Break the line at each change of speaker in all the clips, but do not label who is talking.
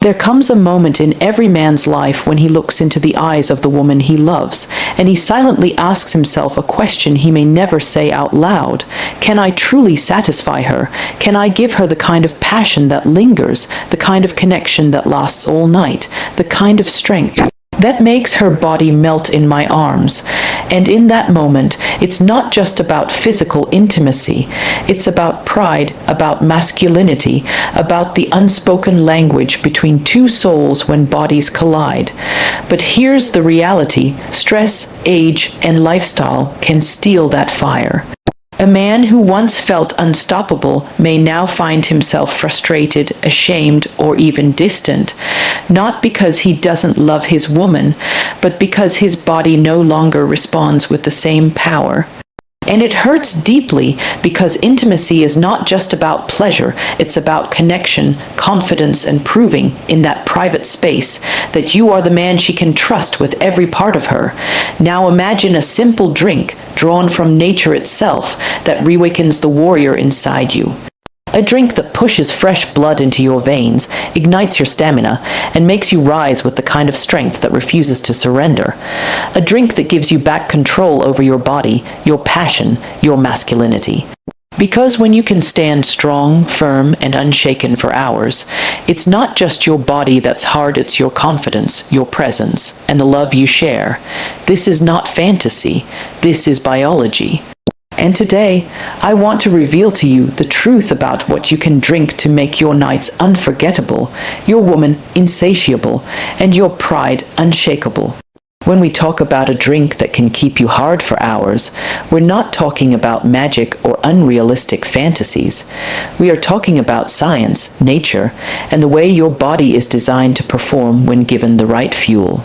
There comes a moment in every man's life when he looks into the eyes of the woman he loves, and he silently asks himself a question he may never say out loud. Can I truly satisfy her? Can I give her the kind of passion that lingers, the kind of connection that lasts all night, the kind of strength that makes her body melt in my arms? And in that moment, it's not just about physical intimacy. It's about pride, about masculinity, about the unspoken language between two souls when bodies collide. But here's the reality: stress, age, and lifestyle can steal that fire. A man who once felt unstoppable may now find himself frustrated, ashamed, or even distant, not because he doesn't love his woman, but because his body no longer responds with the same power. And it hurts deeply because intimacy is not just about pleasure, it's about connection, confidence, and proving in that private space that you are the man she can trust with every part of her. Now imagine a simple drink drawn from nature itself that reawakens the warrior inside you. A drink that pushes fresh blood into your veins, ignites your stamina, and makes you rise with the kind of strength that refuses to surrender. A drink that gives you back control over your body, your passion, your masculinity. Because when you can stand strong, firm, and unshaken for hours, it's not just your body that's hard, it's your confidence, your presence, and the love you share. This is not fantasy. This is biology. And today, I want to reveal to you the truth about what you can drink to make your nights unforgettable, your woman insatiable, and your pride unshakable. When we talk about a drink that can keep you hard for hours, we're not talking about magic or unrealistic fantasies. We are talking about science, nature, and the way your body is designed to perform when given the right fuel.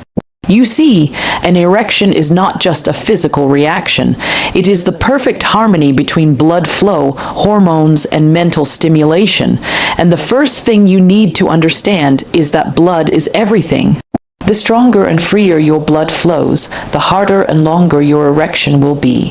You see, an erection is not just a physical reaction. It is the perfect harmony between blood flow, hormones, and mental stimulation. And the first thing you need to understand is that blood is everything. The stronger and freer your blood flows, the harder and longer your erection will be.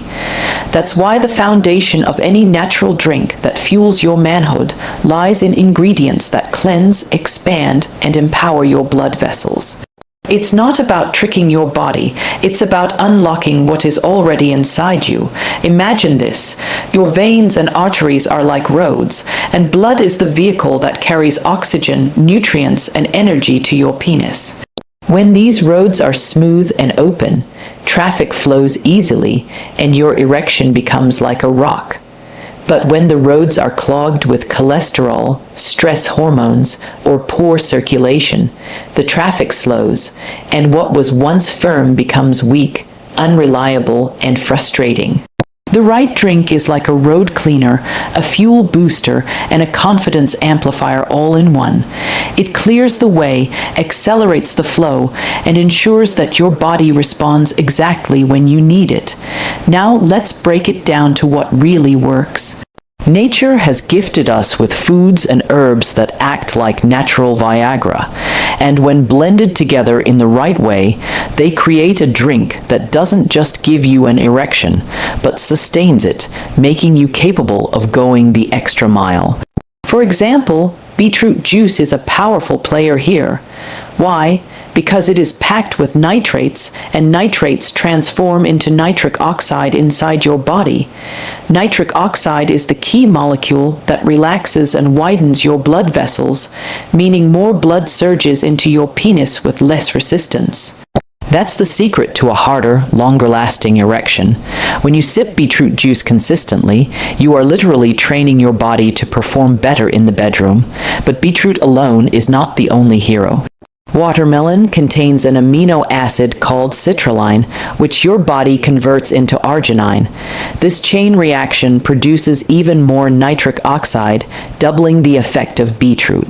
That's why the foundation of any natural drink that fuels your manhood lies in ingredients that cleanse, expand, and empower your blood vessels. It's not about tricking your body, it's about unlocking what is already inside you. Imagine this: your veins and arteries are like roads, and blood is the vehicle that carries oxygen, nutrients, and energy to your penis. When these roads are smooth and open, traffic flows easily, and your erection becomes like a rock. But when the roads are clogged with cholesterol, stress hormones, or poor circulation, the traffic slows, and what was once firm becomes weak, unreliable, and frustrating. The right drink is like a road cleaner, a fuel booster, and a confidence amplifier all in one. It clears the way, accelerates the flow, and ensures that your body responds exactly when you need it. Now let's break it down to what really works. Nature has gifted us with foods and herbs that act like natural Viagra, and when blended together in the right way, they create a drink that doesn't just give you an erection, but sustains it, making you capable of going the extra mile. For example, beetroot juice is a powerful player here. Why? Because it is packed with nitrates, and nitrates transform into nitric oxide inside your body. Nitric oxide is the key molecule that relaxes and widens your blood vessels, meaning more blood surges into your penis with less resistance. That's the secret to a harder, longer-lasting erection. When you sip beetroot juice consistently, you are literally training your body to perform better in the bedroom, but beetroot alone is not the only hero. Watermelon contains an amino acid called citrulline, which your body converts into arginine. This chain reaction produces even more nitric oxide, doubling the effect of beetroot.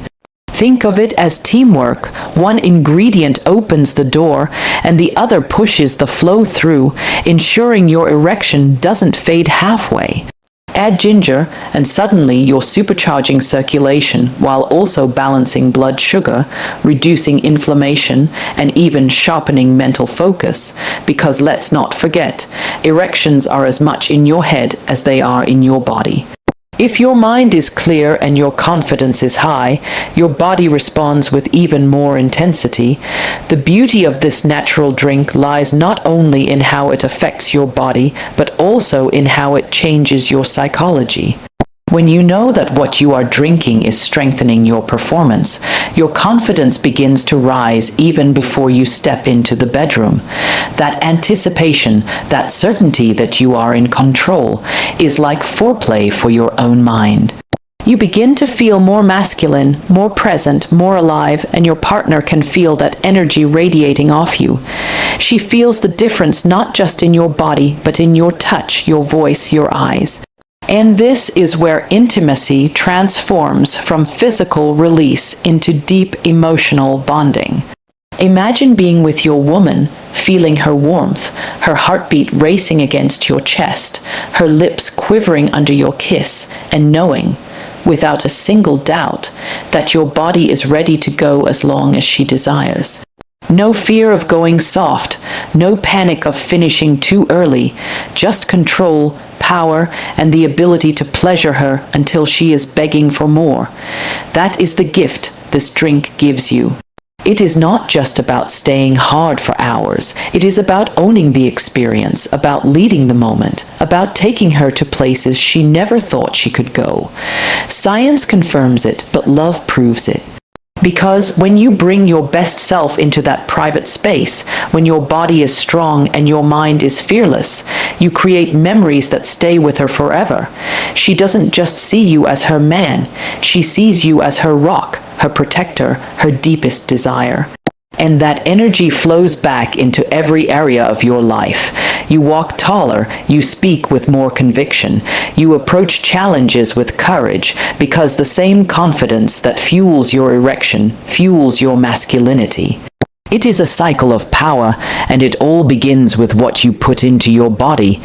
Think of it as teamwork. One ingredient opens the door, and the other pushes the flow through, ensuring your erection doesn't fade halfway. Add ginger, and suddenly you're supercharging circulation while also balancing blood sugar, reducing inflammation, and even sharpening mental focus. Because let's not forget, erections are as much in your head as they are in your body. If your mind is clear and your confidence is high, your body responds with even more intensity. The beauty of this natural drink lies not only in how it affects your body, but also in how it changes your psychology. When you know that what you are drinking is strengthening your performance, your confidence begins to rise even before you step into the bedroom. That anticipation, that certainty that you are in control, is like foreplay for your own mind. You begin to feel more masculine, more present, more alive, and your partner can feel that energy radiating off you. She feels the difference not just in your body, but in your touch, your voice, your eyes. And this is where intimacy transforms from physical release into deep emotional bonding. Imagine being with your woman, feeling her warmth, her heartbeat racing against your chest, her lips quivering under your kiss, and knowing, without a single doubt, that your body is ready to go as long as she desires. No fear of going soft, no panic of finishing too early, just control, power, and the ability to pleasure her until she is begging for more. That is the gift this drink gives you. It is not just about staying hard for hours. It is about owning the experience, about leading the moment, about taking her to places she never thought she could go. Science confirms it, but love proves it. Because when you bring your best self into that private space, when your body is strong and your mind is fearless, you create memories that stay with her forever. She doesn't just see you as her man, she sees you as her rock, her protector, her deepest desire. And that energy flows back into every area of your life. You walk taller, you speak with more conviction, you approach challenges with courage, because the same confidence that fuels your erection fuels your masculinity. It is a cycle of power, and it all begins with what you put into your body.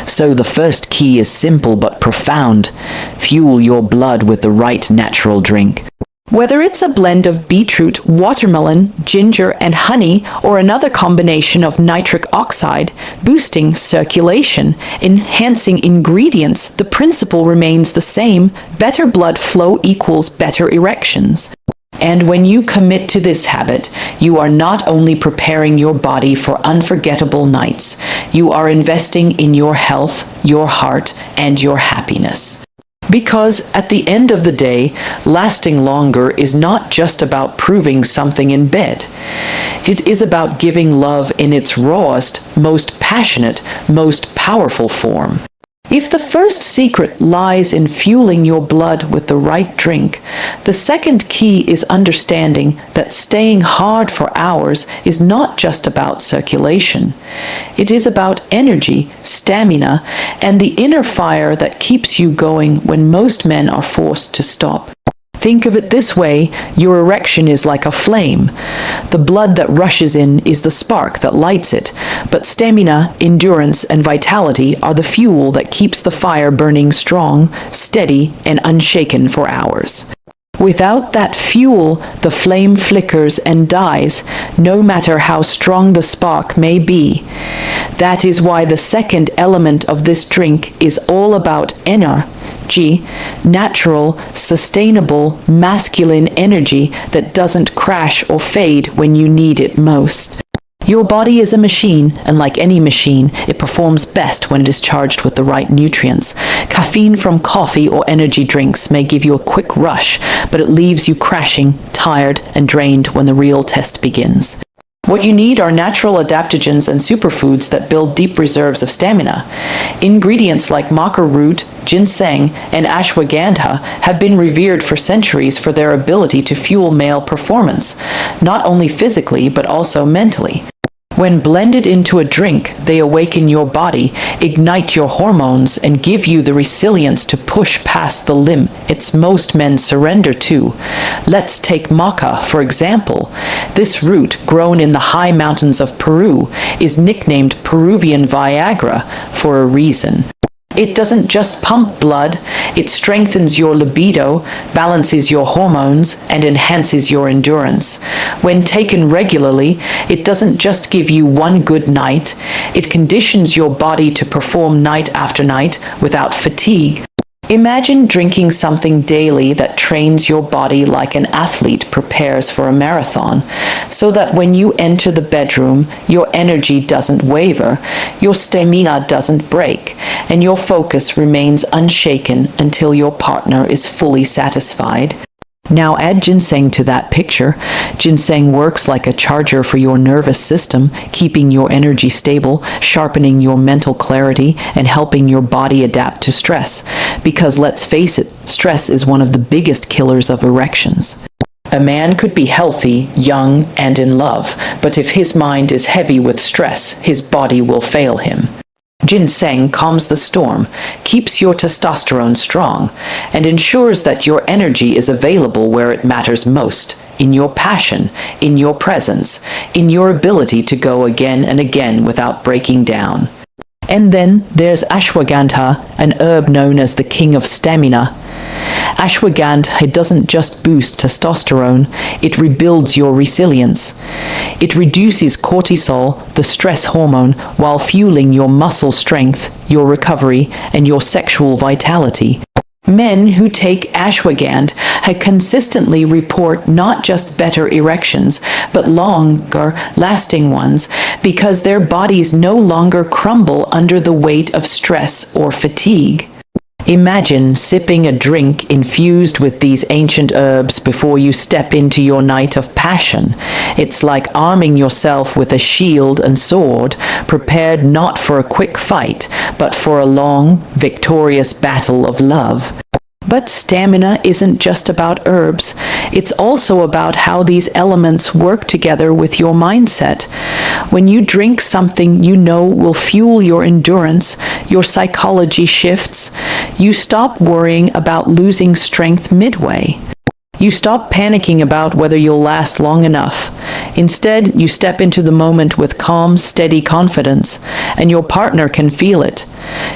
So the first key is simple but profound. Fuel your blood with the right natural drink. Whether it's a blend of beetroot, watermelon, ginger, and honey, or another combination of nitric oxide, boosting circulation, enhancing ingredients, the principle remains the same. Better blood flow equals better erections. And when you commit to this habit, you are not only preparing your body for unforgettable nights, you are investing in your health, your heart, and your happiness. Because at the end of the day, lasting longer is not just about proving something in bed. It is about giving love in its rawest, most passionate, most powerful form. If the first secret lies in fueling your blood with the right drink, the second key is understanding that staying hard for hours is not just about circulation. It is about energy, stamina, and the inner fire that keeps you going when most men are forced to stop. Think of it this way, your erection is like a flame. The blood that rushes in is the spark that lights it, but stamina, endurance, and vitality are the fuel that keeps the fire burning strong, steady, and unshaken for hours. Without that fuel, the flame flickers and dies, no matter how strong the spark may be. That is why the second element of this drink is all about energy, natural, sustainable, masculine energy that doesn't crash or fade when you need it most. Your body is a machine, and like any machine, it performs best when it is charged with the right nutrients. Caffeine from coffee or energy drinks may give you a quick rush, but it leaves you crashing, tired, and drained when the real test begins. What you need are natural adaptogens and superfoods that build deep reserves of stamina. Ingredients like maca root, ginseng, and ashwagandha have been revered for centuries for their ability to fuel male performance, not only physically but also mentally. When blended into a drink, they awaken your body, ignite your hormones, and give you the resilience to push past the limits most men surrender to. Let's take maca, for example. This root, grown in the high mountains of Peru, is nicknamed Peruvian Viagra for a reason. It doesn't just pump blood, it strengthens your libido, balances your hormones, and enhances your endurance. When taken regularly, it doesn't just give you one good night, it conditions your body to perform night after night without fatigue. Imagine drinking something daily that trains your body like an athlete prepares for a marathon, so that when you enter the bedroom, your energy doesn't waver, your stamina doesn't break, and your focus remains unshaken until your partner is fully satisfied. Now add ginseng to that picture. Ginseng works like a charger for your nervous system, keeping your energy stable, sharpening your mental clarity, and helping your body adapt to stress. Because let's face it, stress is one of the biggest killers of erections. A man could be healthy, young, and in love, but if his mind is heavy with stress, his body will fail him. Ginseng calms the storm, keeps your testosterone strong, and ensures that your energy is available where it matters most, in your passion, in your presence, in your ability to go again and again without breaking down. And then there's ashwagandha, an herb known as the king of stamina. Ashwagandha doesn't just boost testosterone, it rebuilds your resilience. It reduces cortisol, the stress hormone, while fueling your muscle strength, your recovery, and your sexual vitality. Men who take ashwagandha consistently report not just better erections, but longer lasting ones, because their bodies no longer crumble under the weight of stress or fatigue. Imagine sipping a drink infused with these ancient herbs before you step into your night of passion. It's like arming yourself with a shield and sword, prepared not for a quick fight, but for a long, victorious battle of love. But stamina isn't just about herbs. It's also about how these elements work together with your mindset. When you drink something you know will fuel your endurance, your psychology shifts. You stop worrying about losing strength midway. You stop panicking about whether you'll last long enough. Instead, you step into the moment with calm, steady confidence, and your partner can feel it.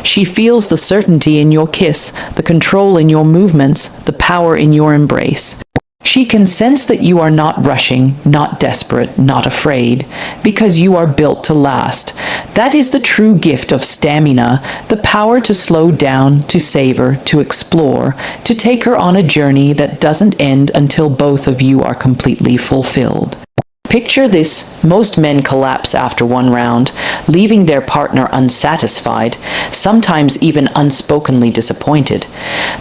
She feels the certainty in your kiss, the control in your movements, the power in your embrace. She can sense that you are not rushing, not desperate, not afraid, because you are built to last. That is the true gift of stamina, the power to slow down, to savor, to explore, to take her on a journey that doesn't end until both of you are completely fulfilled. Picture this: most men collapse after one round, leaving their partner unsatisfied, sometimes even unspokenly disappointed.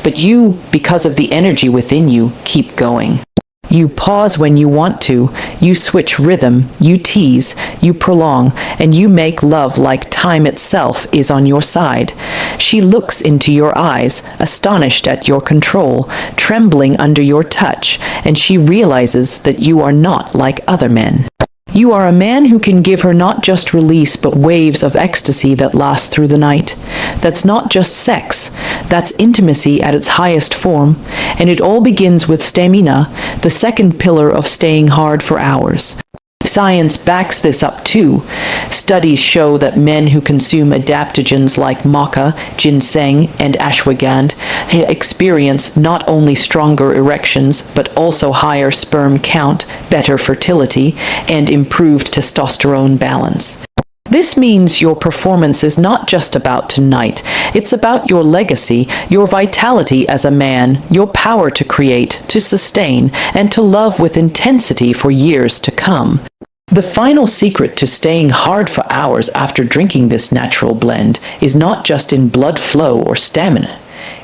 But you, because of the energy within you, keep going. You pause when you want to, you switch rhythm, you tease, you prolong, and you make love like time itself is on your side. She looks into your eyes, astonished at your control, trembling under your touch, and she realizes that you are not like other men. You are a man who can give her not just release, but waves of ecstasy that last through the night. That's not just sex, that's intimacy at its highest form, and it all begins with stamina, the second pillar of staying hard for hours. Science backs this up too. Studies show that men who consume adaptogens like maca, ginseng, and ashwagandha experience not only stronger erections, but also higher sperm count, better fertility, and improved testosterone balance. This means your performance is not just about tonight, it's about your legacy, your vitality as a man, your power to create, to sustain, and to love with intensity for years to come. The final secret to staying hard for hours after drinking this natural blend is not just in blood flow or stamina.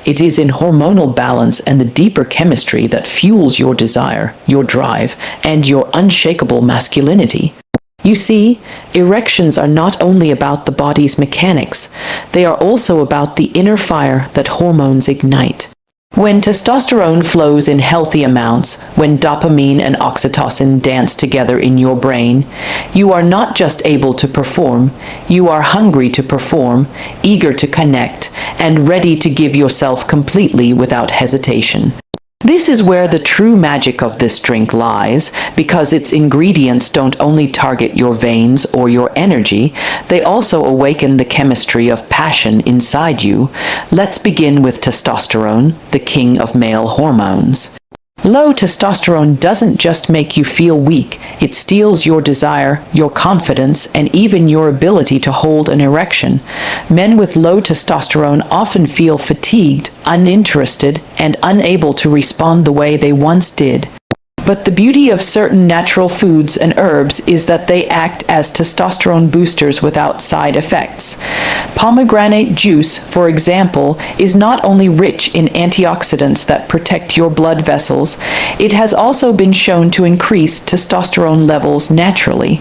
It is in hormonal balance and the deeper chemistry that fuels your desire, your drive, and your unshakable masculinity. You see, erections are not only about the body's mechanics, they are also about the inner fire that hormones ignite. When testosterone flows in healthy amounts, when dopamine and oxytocin dance together in your brain, you are not just able to perform, you are hungry to perform, eager to connect, and ready to give yourself completely without hesitation. This is where the true magic of this drink lies, because its ingredients don't only target your veins or your energy, they also awaken the chemistry of passion inside you. Let's begin with testosterone, the king of male hormones. Low testosterone doesn't just make you feel weak, It steals your desire, your confidence, and even your ability to hold an erection. Men with low testosterone often feel fatigued, uninterested, and unable to respond the way they once did. But the beauty of certain natural foods and herbs is that they act as testosterone boosters without side effects. Pomegranate juice, for example, is not only rich in antioxidants that protect your blood vessels, it has also been shown to increase testosterone levels naturally.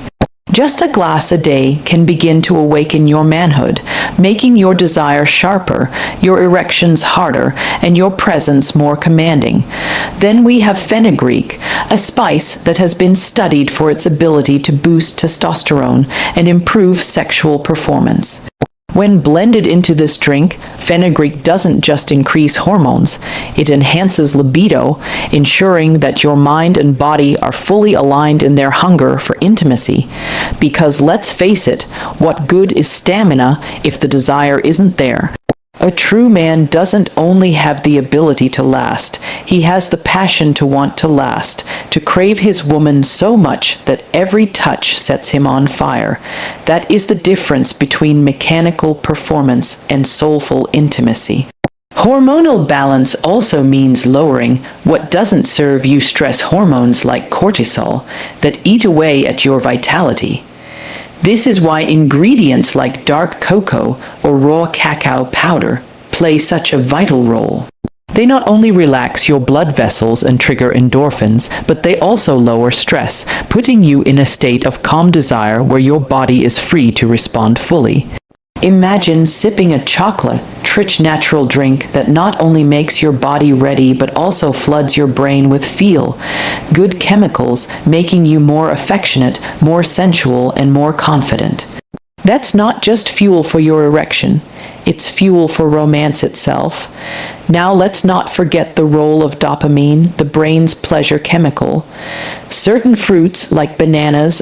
Just a glass a day can begin to awaken your manhood, making your desire sharper, your erections harder, and your presence more commanding. Then we have fenugreek, a spice that has been studied for its ability to boost testosterone and improve sexual performance. When blended into this drink, fenugreek doesn't just increase hormones, it enhances libido, ensuring that your mind and body are fully aligned in their hunger for intimacy. Because let's face it, what good is stamina if the desire isn't there? A true man doesn't only have the ability to last, he has the passion to want to last, to crave his woman so much that every touch sets him on fire. That is the difference between mechanical performance and soulful intimacy. Hormonal balance also means lowering what doesn't serve you stress hormones like cortisol that eat away at your vitality. This is why ingredients like dark cocoa or raw cacao powder play such a vital role. They not only relax your blood vessels and trigger endorphins, but they also lower stress, putting you in a state of calm desire where your body is free to respond fully. Imagine sipping a chocolate, rich natural drink that not only makes your body ready but also floods your brain with feel-good chemicals, making you more affectionate, more sensual, and more confident. That's not just fuel for your erection, it's fuel for romance itself. Now let's not forget the role of dopamine, the brain's pleasure chemical. Certain fruits like bananas,